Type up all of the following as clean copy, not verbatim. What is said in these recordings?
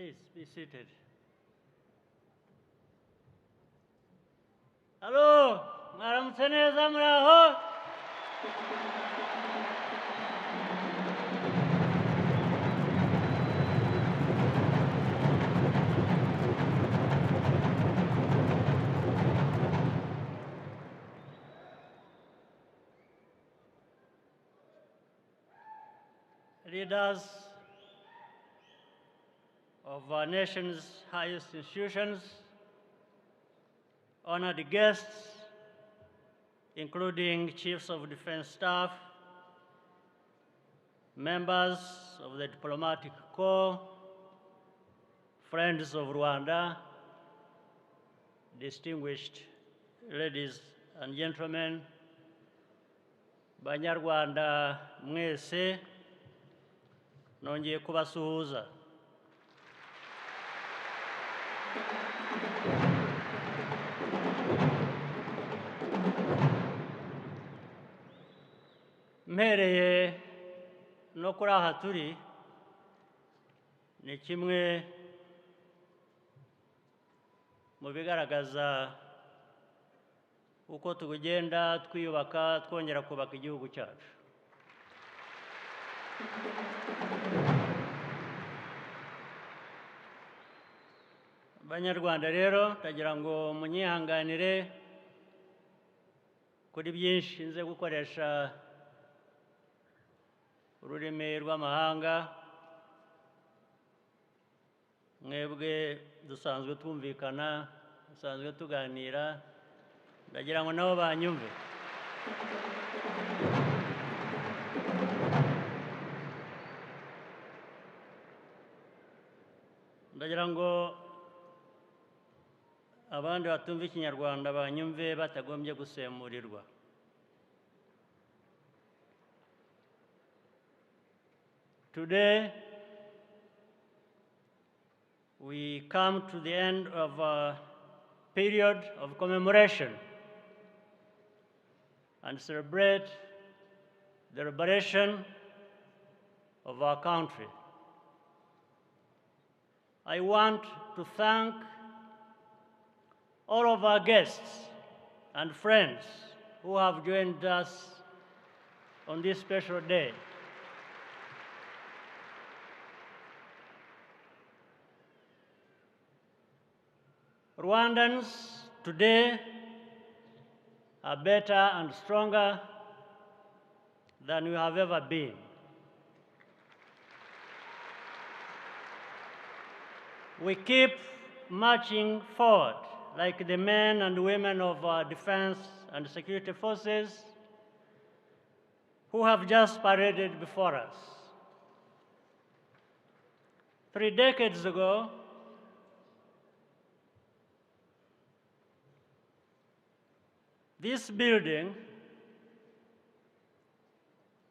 Please be seated. Hello, mwaramutse neza muraho? Leaders of our nation's highest institutions, honored guests, including chiefs of defense staff, members of the diplomatic corps, friends of Rwanda, distinguished ladies and gentlemen, Banyarwanda mwese, nongeye kubasuhuza. Mpereye no kuri aha turi ni kimwe mu bigaragaza uko tugenda twiyubaka twongera kubaka igihugu cyacu. Abanyarwanda rero ndagira ngo munyihanganire kuri byinshi nze gukoresha ururimi rw'amahanga, mwebwe dusanzwe twumvikana, dusanzwe tuganira, ndagira ngo nabo banyumve. Ndagira ngo abandi batumva ikinyarwanda banyumve batagombye gusemurirwa. Today, we come to the end of a period of commemoration and celebrate the liberation of our country. I want to thank all of our guests and friends who have joined us on this special day. Rwandans today are better and stronger than we have ever been. We keep marching forward like the men and women of our defense and security forces who have just paraded before us. 3 decades ago, this building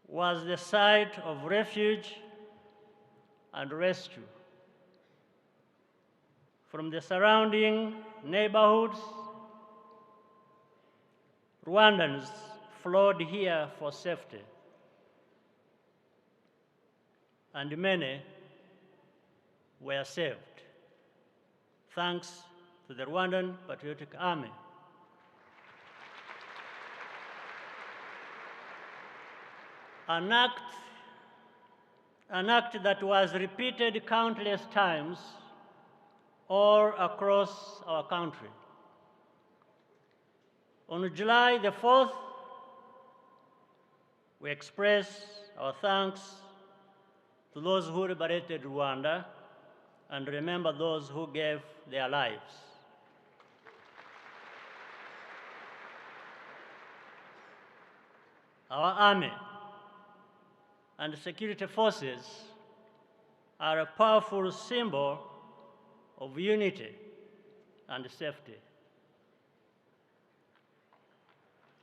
was the site of refuge and rescue. From the surrounding neighborhoods, Rwandans flowed here for safety, and many were saved, thanks to the Rwandan Patriotic Army. An act that was repeated countless times all across our country. On July the 4th, we express our thanks to those who liberated Rwanda and remember those who gave their lives. Our army and security forces are a powerful symbol of unity and safety.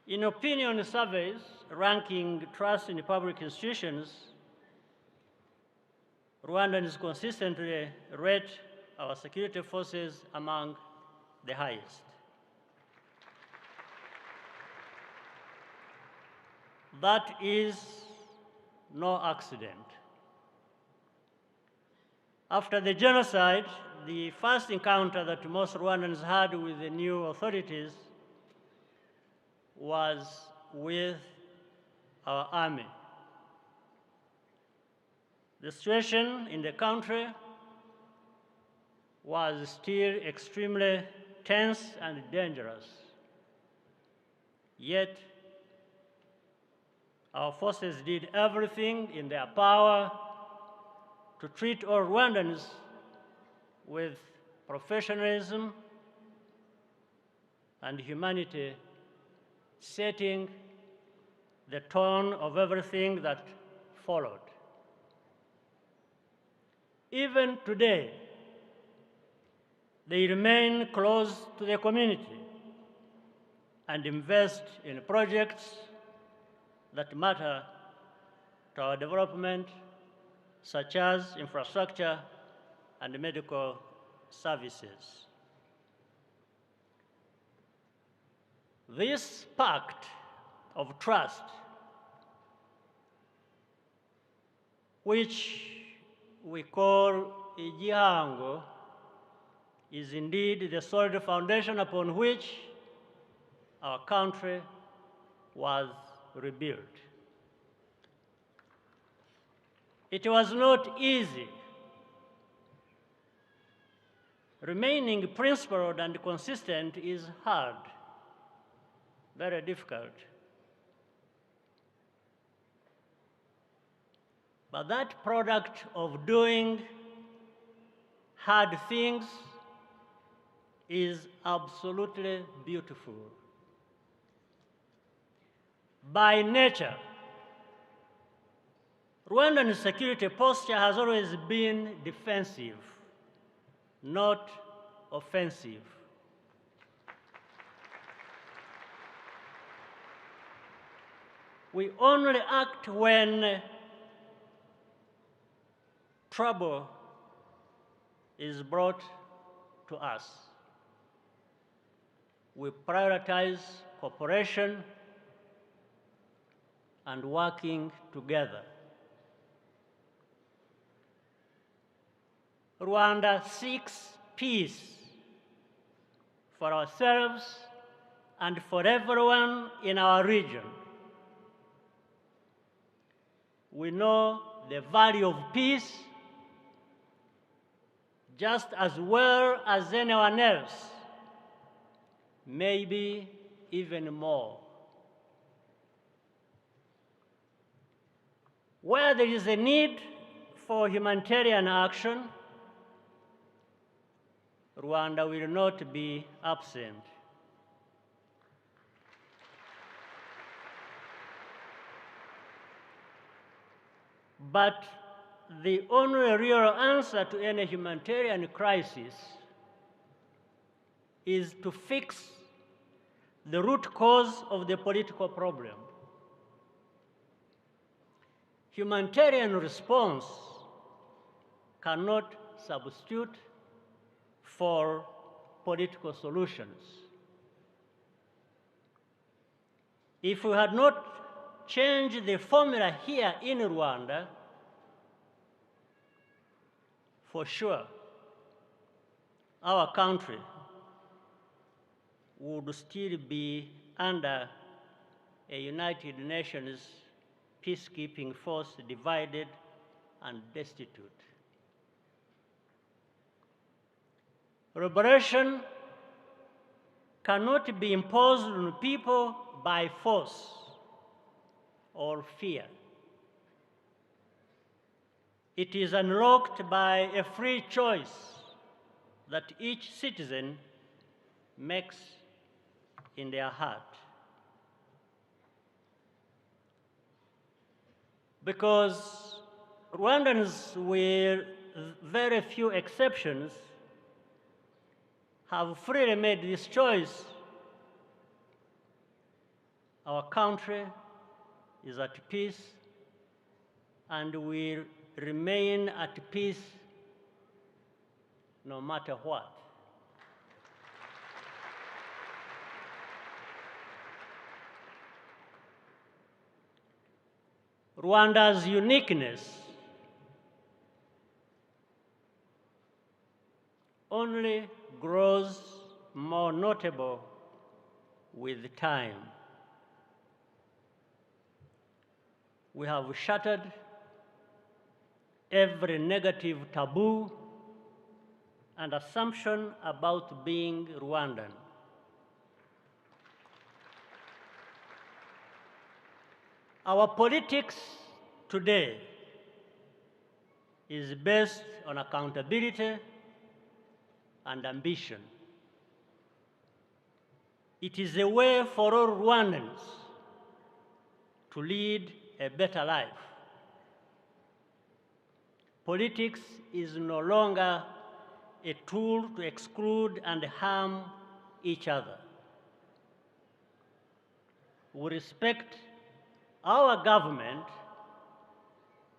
In opinion surveys ranking trust in public institutions, Rwandans consistently rate our security forces among the highest. That is no accident. After the genocide, the first encounter that most Rwandans had with the new authorities was with our army. The situation in the country was still extremely tense and dangerous. Yet, our forces did everything in their power to treat all Rwandans with professionalism and humanity, setting the tone of everything that followed. Even today, they remain close to the community and invest in projects that matter to our development, such as infrastructure and medical services. This pact of trust, which we call Ijambo, is indeed the solid foundation upon which our country was rebuilt. It was not easy. Remaining principled and consistent is hard, very difficult. But that product of doing hard things is absolutely beautiful. By nature, Rwandan security posture has always been defensive, not offensive. We only act when trouble is brought to us. We prioritize cooperation and working together. Rwanda seeks peace for ourselves and for everyone in our region. We know the value of peace just as well as anyone else, maybe even more. Where there is a need for humanitarian action, Rwanda will not be absent. But the only real answer to any humanitarian crisis is to fix the root cause of the political problem. Humanitarian response cannot substitute for political solutions. If we had not changed the formula here in Rwanda, for sure, our country would still be under a United Nations peacekeeping force, divided and destitute. Liberation cannot be imposed on people by force or fear. It is unlocked by a free choice that each citizen makes in their heart. Because Rwandans, with very few exceptions, have freely made this choice, our country is at peace and will remain at peace no matter what. Rwanda's uniqueness only grows more notable with time. We have shattered every negative taboo and assumption about being Rwandan. Our politics today is based on accountability and ambition. It is a way for all Rwandans to lead a better life. Politics is no longer a tool to exclude and harm each other. We respect our government,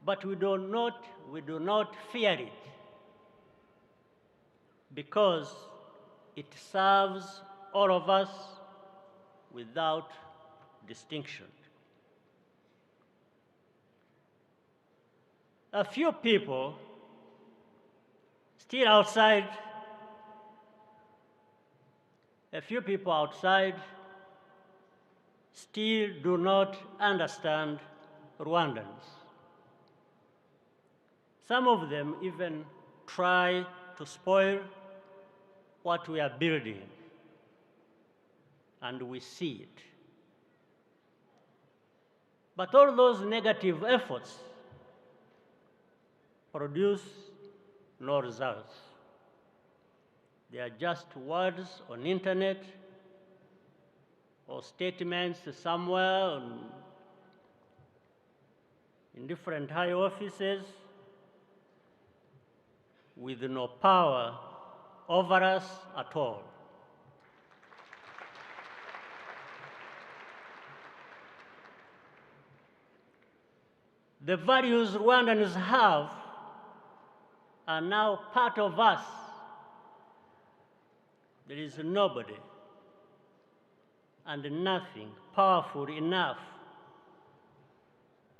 but we do not fear it, because it serves all of us without distinction. A few people outside still do not understand Rwandans. Some of them even try to spoil what we are building, and we see it. But all those negative efforts produce no results. They are just words on internet or statements somewhere in different high offices with no power over us at all. The values Rwandans have are now part of us. There is nobody and nothing powerful enough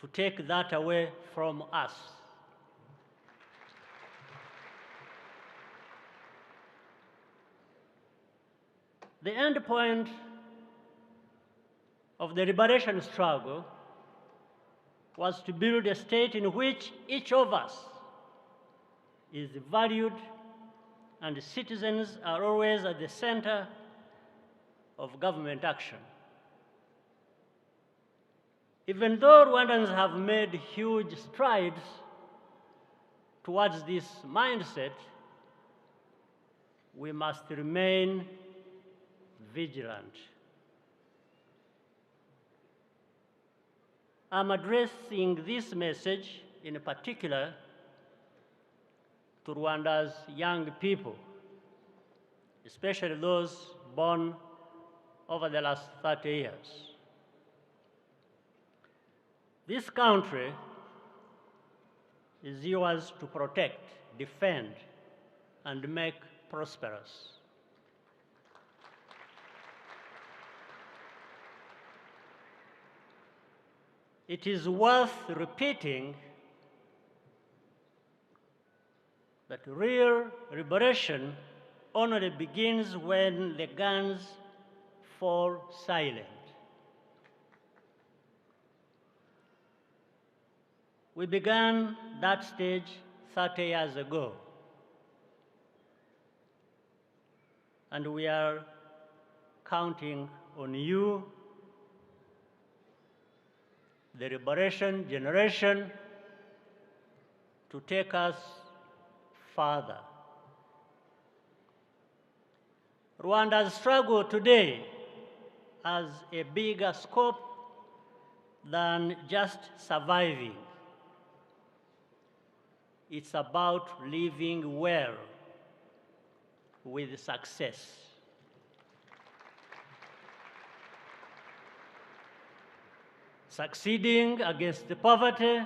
to take that away from us. The end point of the liberation struggle was to build a state in which each of us is valued and citizens are always at the center of government action. Even though Rwandans have made huge strides towards this mindset, we must remain vigilant. I'm addressing this message in particular to Rwanda's young people, especially those born over the last 30 years. This country is yours to protect, defend, and make prosperous. It is worth repeating that real liberation only begins when the guns fall silent. We began that stage 30 years ago, and we are counting on you, the liberation generation, to take us further. Rwanda's struggle today has a bigger scope than just surviving. It's about living well with success. Succeeding against poverty,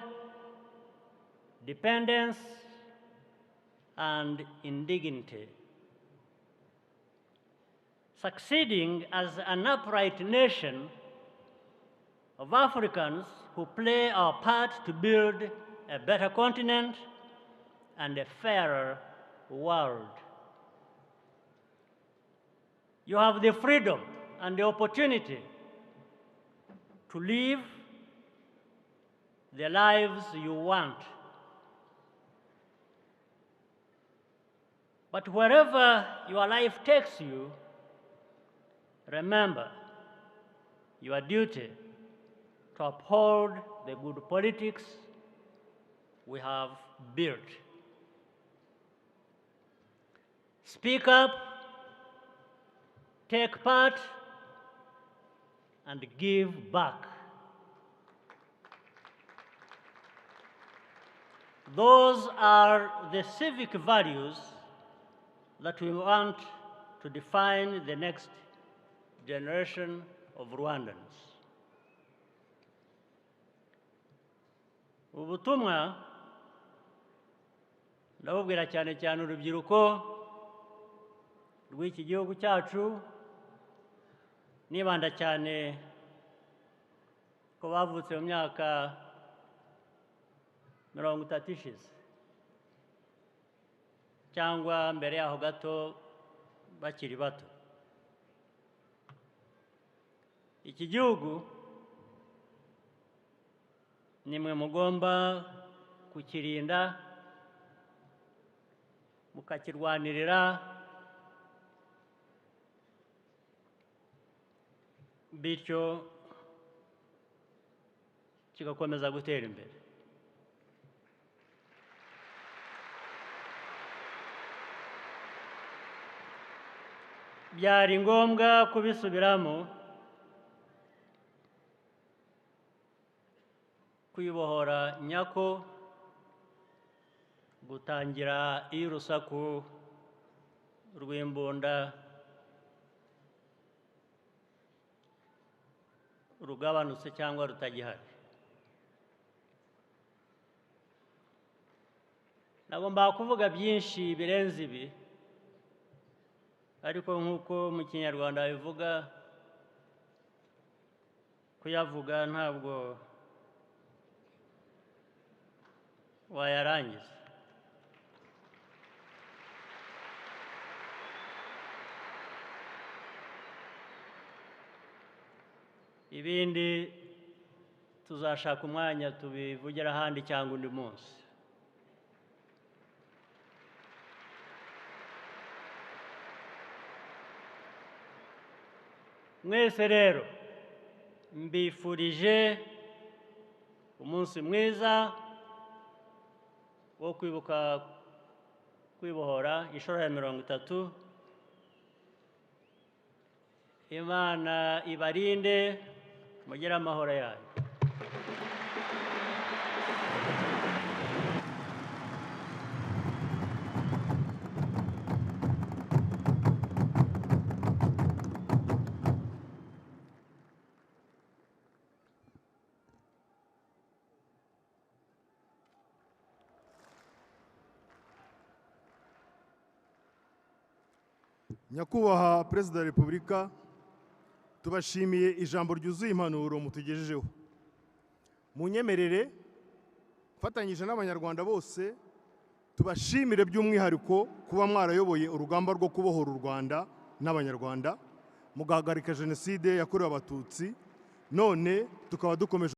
dependence, and indignity. Succeeding as an upright nation of Africans who play our part to build a better continent and a fairer world. You have the freedom and the opportunity to live the lives you want. But wherever your life takes you, remember your duty to uphold the good politics we have built. Speak up, take part, and give back. Those are the civic values that we want to define the next generation of Rwandans. Ubutumwa ndabubwira cyane cyane urubyiruko rw'iki gihugu cyacu, nibanda cyane ko bavutse mu myaka 30 ishize cyangwa mbere yaho gato bakiri bato. Iki gihugu nimwe mugomba kukirinda, mukakirwanirira, bityo kigakomeza gutera imbere. Byari ngombwa kubisubiramo, kwibohora nyako gutangira iyo urusaku rw'imbunda rugabanutse cyangwa rutagihari. Nagomba kuvuga byinshi birenze ibi, ariko nk'uko mu Kinyarwanda bivuga, kuyavuga ntabwo wayarangiza. Ibindi tuzashaka umwanya tubivugira ahandi cyangwa undi munsi. Mwese rero mbifurije umunsi mwiza wo kwibuka kwibohora inshuro ya 30. Imana ibarinde, mugire amahoro yayo. Nyakubahwa Perezida wa Repubulika, tubashimiye ijambo ryuzuye impanuro mutugejejeho. Munyemerere mfatanyije n'abanyarwanda bose tubashimire by'umwihariko kuba mwarayoboye urugamba rwo kubohora u Rwanda n'abanyarwanda, mugahagarika jenoside yakorewe abatutsi, none tukaba dukomeje